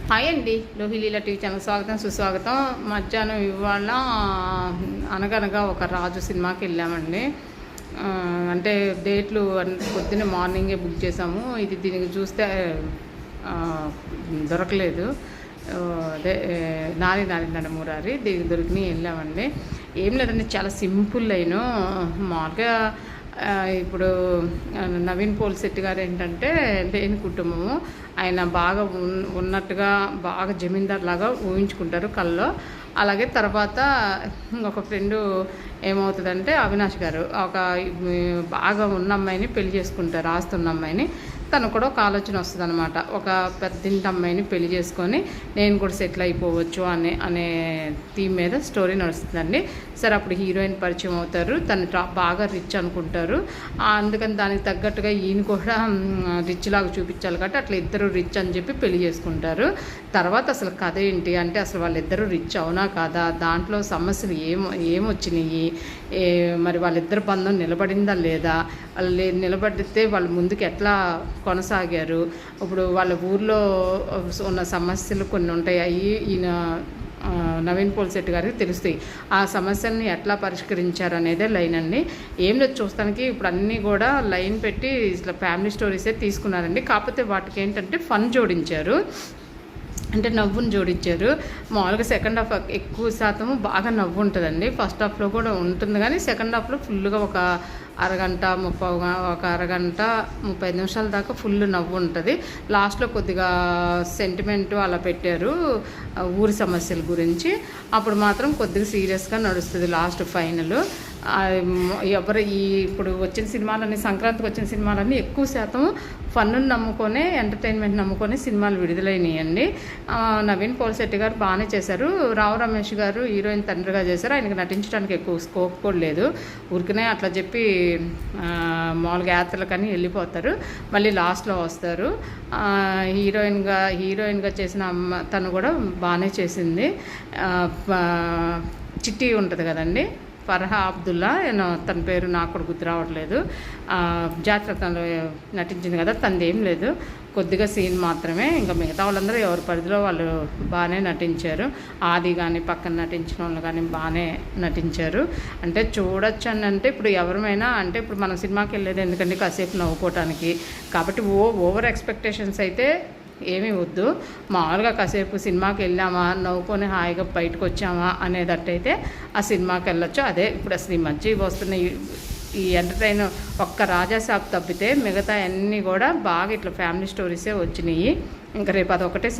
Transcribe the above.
Hi అండి, లోహిలీల TV channel స్వాగతం సుస్వాగతం. మధ్యాహ్నం ఇవాళ అనగనగా ఒక రాజు సినిమాకి వెళ్ళామండి. అంటే డేట్లు పొద్దున్న మార్నింగే బుక్ చేసాము. ఇది దీనికి చూస్తే దొరకలేదు. అదే నారి నందమూరి దీనికి దొరికినాయి వెళ్ళామండి. ఏం లేదండి, చాలా సింపుల్ లైను. మామూలుగా ఇప్పుడు నవీన్ పోల్శెట్టి గారు ఏంటంటే లేని కుటుంబము. ఆయన బాగా ఉన్నట్టుగా బాగా జమీందార్ లాగా ఊహించుకుంటారు కల్లో. అలాగే తర్వాత ఒక ఫ్రెండు ఏమవుతుందంటే అవినాష్ గారు ఒక బాగా ఉన్న అమ్మాయిని పెళ్లి చేసుకుంటారు, ఆస్తున్న అమ్మాయిని. తను కూడా ఒక ఆలోచన వస్తుంది అనమాట, ఒక పెద్దింటి అమ్మాయిని పెళ్లి చేసుకొని నేను కూడా సెటిల్ అయిపోవచ్చు అనే థీమ్ మీద స్టోరీ నడుస్తుందండి. సరే, అప్పుడు హీరోయిన్ పరిచయం అవుతారు. తను బాగా రిచ్ అనుకుంటారు. అందుకని దానికి తగ్గట్టుగా ఈయన కూడా రిచ్ లాగా చూపించాలి కాబట్టి అట్లా ఇద్దరు రిచ్ అని చెప్పి పెళ్లి చేసుకుంటారు. తర్వాత అసలు కథ ఏంటి అంటే, అసలు వాళ్ళిద్దరూ రిచ్ అవునా కాదా, దాంట్లో సమస్యలు ఏమొచ్చినాయి, మరి వాళ్ళిద్దరు బంధం నిలబడిందా లేదా, వాళ్ళు నిలబడితే వాళ్ళు ముందుకు ఎట్లా కొనసాగారు, ఇప్పుడు వాళ్ళ ఊర్లో ఉన్న సమస్యలు కొన్ని ఉంటాయి, అవి ఈయన నవీన్ పోల్శెట్టి గారికి తెలుస్తాయి. ఆ సమస్యల్ని ఎట్లా పరిష్కరించారు అనేదే లైన్ అండి. ఏం లేదు, చూస్తానికి ఇప్పుడు అన్నీ కూడా లైన్ పెట్టి ఇట్లా ఫ్యామిలీ స్టోరీసే తీసుకున్నారండి. కాకపోతే వాటికి ఏంటంటే ఫన్ జోడించారు, అంటే నవ్వును జోడించారు. మామూలుగా సెకండ్ హాఫ్ ఎక్కువ శాతం బాగా నవ్వు ఉంటుందండి. ఫస్ట్ హాఫ్లో కూడా ఉంటుంది, కానీ సెకండ్ హాఫ్లో ఫుల్గా ఒక అరగంట 35 నిమిషాల దాకా ఫుల్ నవ్వు ఉంటుంది. లాస్ట్లో కొద్దిగా సెంటిమెంట్ అలా పెట్టారు ఊరి సమస్యల గురించి. అప్పుడు మాత్రం కొద్దిగా సీరియస్గా నడుస్తుంది లాస్ట్ ఫైనల్. ఇప్పుడు వచ్చిన సినిమాలన్నీ, సంక్రాంతికి వచ్చిన సినిమాలన్నీ ఎక్కువ శాతం ఫన్ను నమ్ముకొనే, ఎంటర్టైన్మెంట్ నమ్ముకొని సినిమాలు విడుదలైనాయండి. నవీన్ పోల్శెట్టి గారు బాగానే చేశారు. రావు రమేష్ గారు హీరోయిన్ తండ్రిగా చేశారు. ఆయనకి నటించడానికి ఎక్కువ స్కోప్ కూడా లేదు. ఊరికనే అట్లా చెప్పి మామూలుగా యాత్రలకని వెళ్ళిపోతారు, మళ్ళీ లాస్ట్లో వస్తారు. హీరోయిన్గా చేసిన తను కూడా బాగానే చేసింది. చిట్టి ఉంటుంది కదండి, ఫర్హా అబ్దుల్లా, తన పేరు నాకు కూడా గుర్తు రావట్లేదు. జాతరలో నటించింది కదా, తనది ఏం లేదు, కొద్దిగా సీన్ మాత్రమే. ఇంకా మిగతా వాళ్ళందరూ ఎవరి పరిధిలో వాళ్ళు బాగానే నటించారు. ఆది కానీ పక్కన నటించిన వాళ్ళు కానీ బాగానే నటించారు. అంటే చూడొచ్చు అని అంటే, ఇప్పుడు ఎవరమైనా అంటే ఇప్పుడు మనం సినిమాకి వెళ్ళేది ఎందుకంటే కాసేపు నవ్వుకోవటానికి, కాబట్టి ఓవర్ ఎక్స్పెక్టేషన్స్ అయితే ఏమీ వద్దు. మామూలుగా కాసేపు సినిమాకి వెళ్ళామా, నవ్వుకొని హాయిగా బయటకు వచ్చామా అనేటట్టయితే ఆ సినిమాకి వెళ్ళొచ్చు. అదే ఇప్పుడు అసలు ఈ మధ్య వస్తున్న ఈ ఎంటర్టైన్ ఒక్క రాజాసాబ్ తప్పితే మిగతా అన్నీ కూడా బాగా ఇట్లా ఫ్యామిలీ స్టోరీసే వచ్చినాయి. ఇంకా రేపు అదొకటే